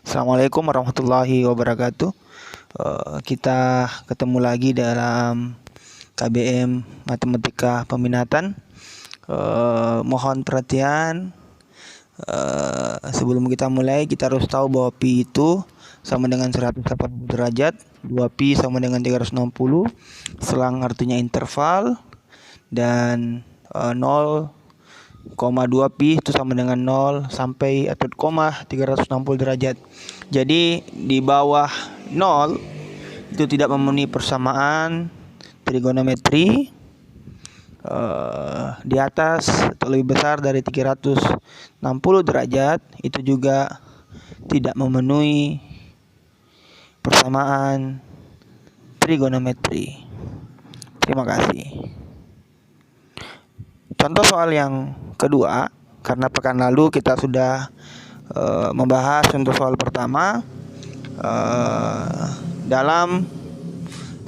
Assalamualaikum warahmatullahi wabarakatuh. Kita ketemu lagi dalam KBM Matematika Peminatan. Mohon perhatian. Sebelum kita mulai, kita harus tahu bahwa pi itu sama dengan 180 derajat, 2pi sama dengan 360, selang artinya interval, dan 0,2pi itu sama dengan 0 sampai atau 360 derajat. Jadi di bawah 0 itu tidak memenuhi persamaan trigonometri. Di atas atau lebih besar dari 360 derajat itu juga tidak memenuhi persamaan trigonometri. Terima kasih. Contoh soal yang kedua, karena pekan lalu kita sudah membahas contoh soal pertama dalam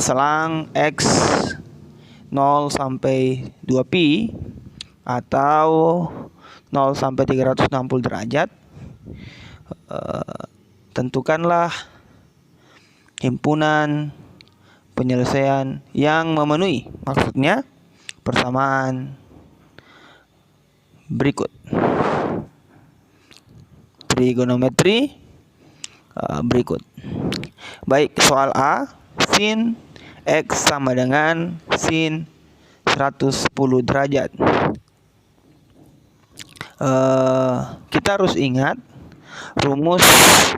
selang X 0 sampai 2pi atau 0 sampai 360 derajat. Tentukanlah himpunan penyelesaian yang memenuhi, maksudnya persamaan berikut. Trigonometri berikut. Baik, soal A, sin X sama dengan sin 110 derajat. Kita harus ingat rumus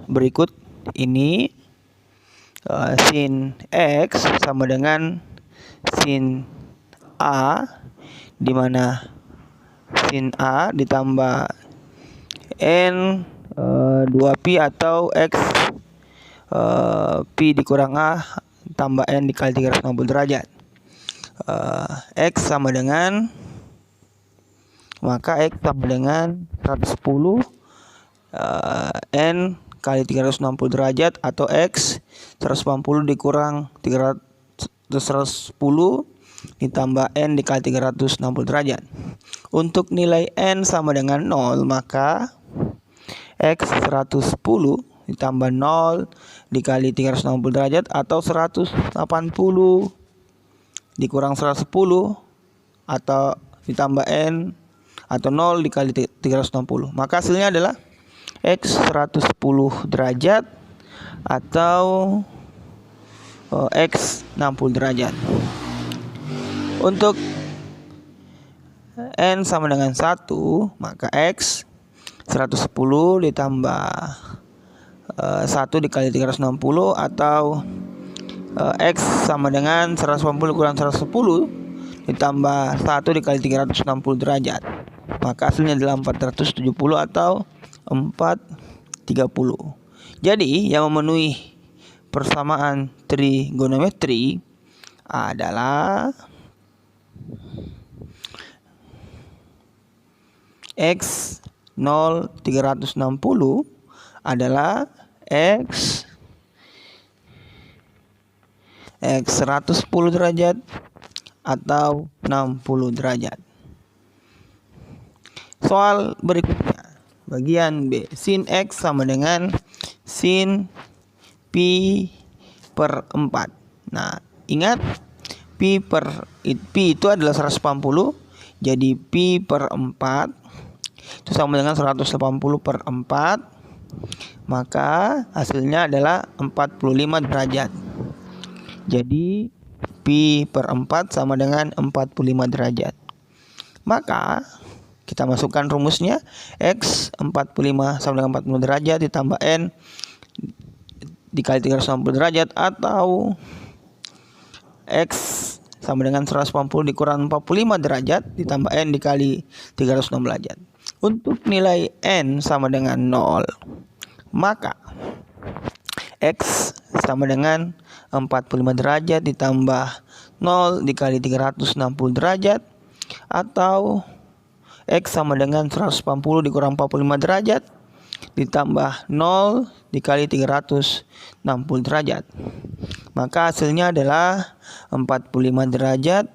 berikut ini. Sin X sama dengan sin A, di mana sin A ditambah N 2pi atau X pi dikurang A tambah N dikali 360 derajat. X sama dengan, maka X sama dengan 110 N kali 360 derajat atau X 180 dikurang 110 ditambah N dikali 360 derajat. Untuk nilai N sama dengan 0, maka X 110 ditambah 0 dikali 360 derajat atau 180 dikurang 110 atau ditambah N atau 0 dikali 360. Maka hasilnya adalah X 110 derajat atau X 60 derajat. Untuk N sama dengan 1, maka X 110 ditambah 1 dikali 360 atau X sama dengan 180 kurang 110 ditambah 1 dikali 360 derajat. Maka hasilnya adalah 470 atau 430. Jadi yang memenuhi persamaan trigonometri adalah X 0 360 adalah X 110 derajat atau 60 derajat. Soal berikutnya, bagian B, sin X sama dengan sin pi per 4. Nah, ingat pi itu adalah 180, jadi pi per 4 itu sama dengan 180 per 4, maka hasilnya adalah 45 derajat. Jadi pi per 4 sama dengan 45 derajat. Maka kita masukkan rumusnya, X 45 sama dengan 40 derajat ditambah N dikali 360 derajat atau X sama dengan 180 dikurang 45 derajat ditambah N dikali 360 derajat. Untuk nilai N sama dengan 0, maka X sama dengan 45 derajat ditambah 0 dikali 360 derajat atau X sama dengan 180 dikurang 45 derajat ditambah 0 dikali 360 derajat. Maka hasilnya adalah 45 derajat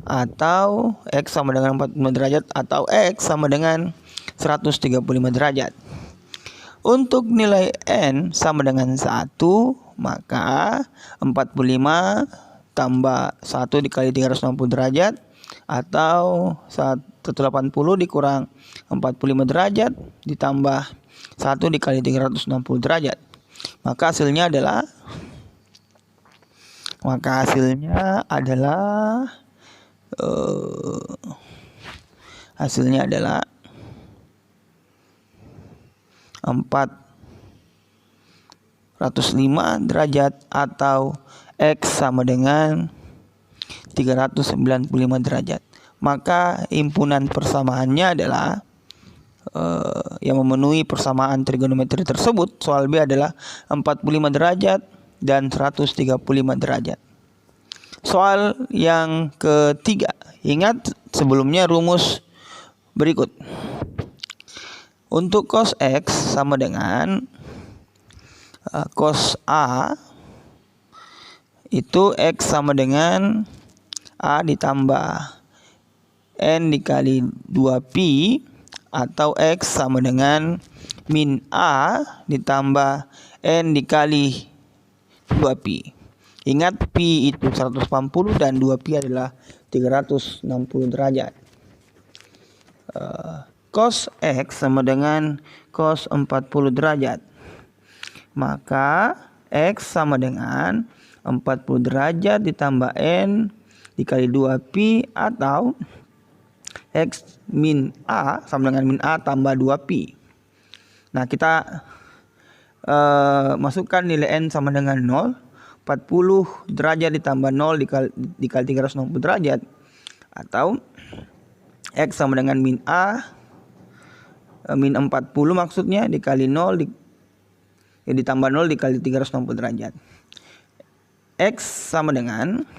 atau X sama dengan 45 derajat atau X sama dengan 135 derajat. Untuk nilai N sama dengan 1, maka 45 tambah 1 dikali 360 derajat atau 180 dikurang 45 derajat ditambah 1 dikali 360 derajat. Maka hasilnya adalah 405 derajat atau X sama dengan 395 derajat. Maka himpunan persamaannya adalah yang memenuhi persamaan trigonometri tersebut. Soal B adalah 45 derajat dan 135 derajat. Soal yang ketiga, ingat sebelumnya rumus berikut. Untuk cos X sama dengan cos A, itu X sama dengan A ditambah N dikali 2Pi, atau X sama dengan min A ditambah N dikali 2Pi. Ingat Pi itu 180 dan 2Pi adalah 360 derajat. Cos X sama dengan cos 40 derajat. Maka X sama dengan 40 derajat ditambah N dikali 2Pi, atau X min A sama dengan min A tambah 2Pi. Nah, kita masukkan nilai N sama dengan 0. 40 derajat ditambah 0 dikali 360 derajat, atau X sama dengan min A min 40 maksudnya dikali 0 ditambah 0 dikali 360 derajat. X sama dengan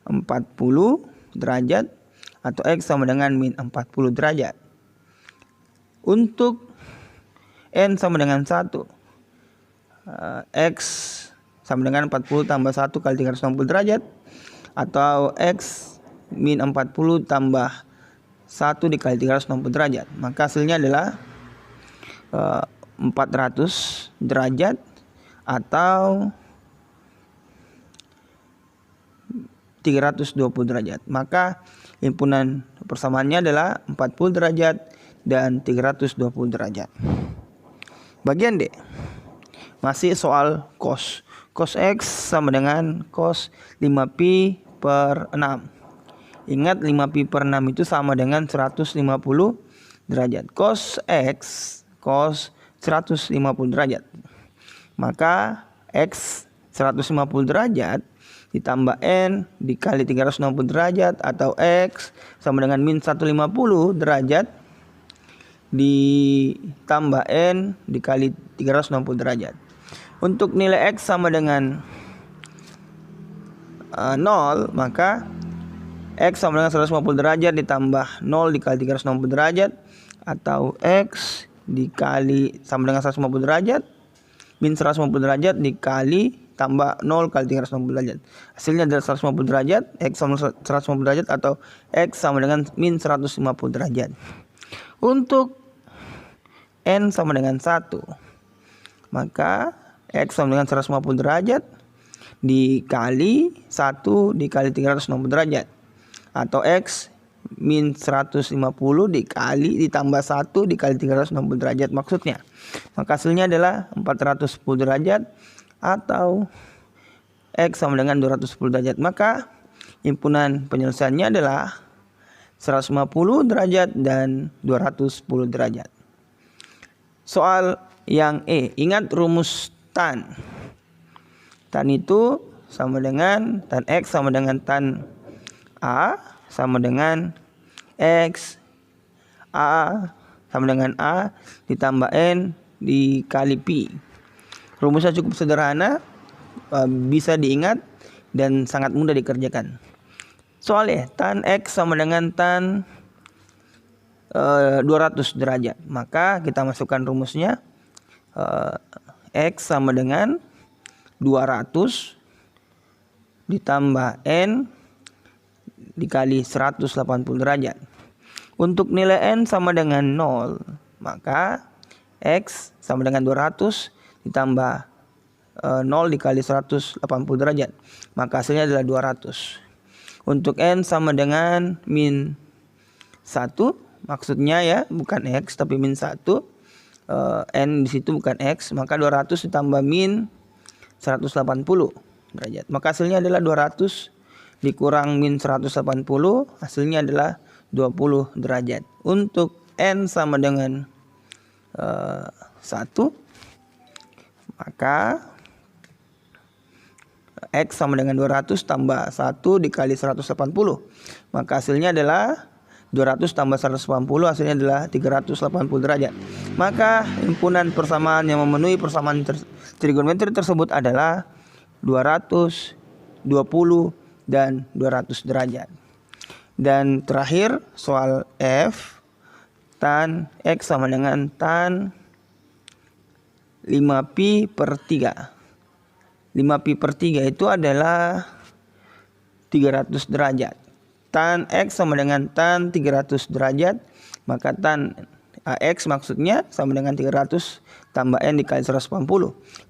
40 derajat atau X sama dengan min 40 derajat. Untuk N sama dengan 1, X sama dengan 40 tambah 1 kali 360 derajat, atau X min 40 tambah 1 dikali 360 derajat. Maka hasilnya adalah 400 derajat atau 320 derajat. Maka himpunan persamaannya adalah 40 derajat dan 320 derajat. Bagian D, masih soal cos. Cos X sama dengan cos 5Pi per 6. Ingat 5Pi per 6 itu sama dengan 150 derajat. Cos X cos 150 derajat. Maka X 150 derajat ditambah N dikali 360 derajat, atau X sama dengan min 150 derajat ditambah N dikali 360 derajat. Untuk nilai X sama dengan 0, maka X sama dengan 150 derajat ditambah 0 dikali 360 derajat, atau X dikali sama dengan 150 derajat min 150 derajat dikali tambah 0 kali 360 derajat. Hasilnya adalah 150 derajat, X sama 150 derajat, atau X sama dengan min 150 derajat. Untuk N sama dengan 1, maka X sama dengan 150 derajat dikali 1 dikali 360 derajat, atau X min 150 dikali ditambah 1 dikali 360 derajat maksudnya. Maka hasilnya adalah 410 derajat atau X sama dengan 210 derajat. Maka himpunan penyelesaiannya adalah 150 derajat dan 210 derajat. Soal yang E, ingat rumus tan. Tan itu sama dengan tan X sama dengan tan A sama dengan X A sama dengan A ditambah N dikali Pi. Rumusnya cukup sederhana, bisa diingat dan sangat mudah dikerjakan. Soalnya tan X sama dengan tan 200 derajat. Maka kita masukkan rumusnya, X sama dengan 200 ditambah N dikali 180 derajat. Untuk nilai N sama dengan 0, maka X sama dengan 200 ditambah 0 dikali 180 derajat, maka hasilnya adalah 200. Untuk N sama dengan min 1, maksudnya ya bukan X tapi min 1, N di situ bukan X, maka 200 ditambah min 180 derajat, maka hasilnya adalah 200 dikurang min 180, hasilnya adalah 20 derajat. Untuk N sama dengan 1, maka X sama dengan 200 tambah 1 dikali 180, maka hasilnya adalah 200 tambah 180, hasilnya adalah 380 derajat. Maka himpunan persamaan yang memenuhi persamaan trigonometri tersebut adalah 200, 20, dan 200 derajat. Dan terakhir soal F, tan X sama dengan tan 5pi per 3. 5pi per 3 itu adalah 300 derajat. Tan X sama dengan tan 300 derajat, maka tan X maksudnya sama dengan 300 tambah N dikali 180.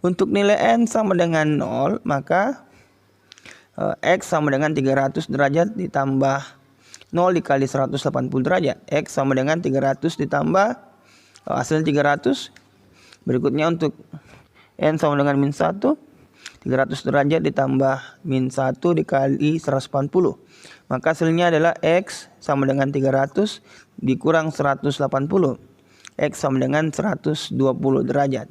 Untuk nilai N sama dengan 0, maka X sama dengan 300 derajat ditambah 0 dikali 180 derajat. X sama dengan 300 ditambah hasil 300. Berikutnya untuk N sama dengan min 1, 300 derajat ditambah min 1 dikali 180. Maka hasilnya adalah X sama dengan 300 dikurang 180. X sama dengan 120 derajat.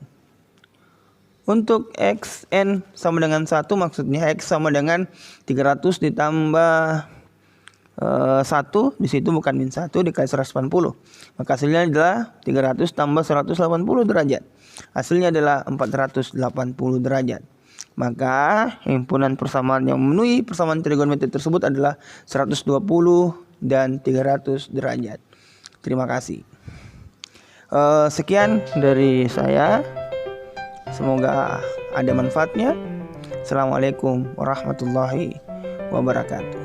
Untuk Xn sama dengan 1, maksudnya X sama dengan 300 ditambah 1, di situ bukan min 1 dikali 180. Maka hasilnya adalah 300 tambah 180 derajat. Hasilnya adalah 480 derajat. Maka himpunan persamaan yang memenuhi persamaan trigonometri tersebut adalah 120 dan 300 derajat. Terima kasih. Sekian dari saya. Semoga ada manfaatnya. Assalamualaikum warahmatullahi wabarakatuh.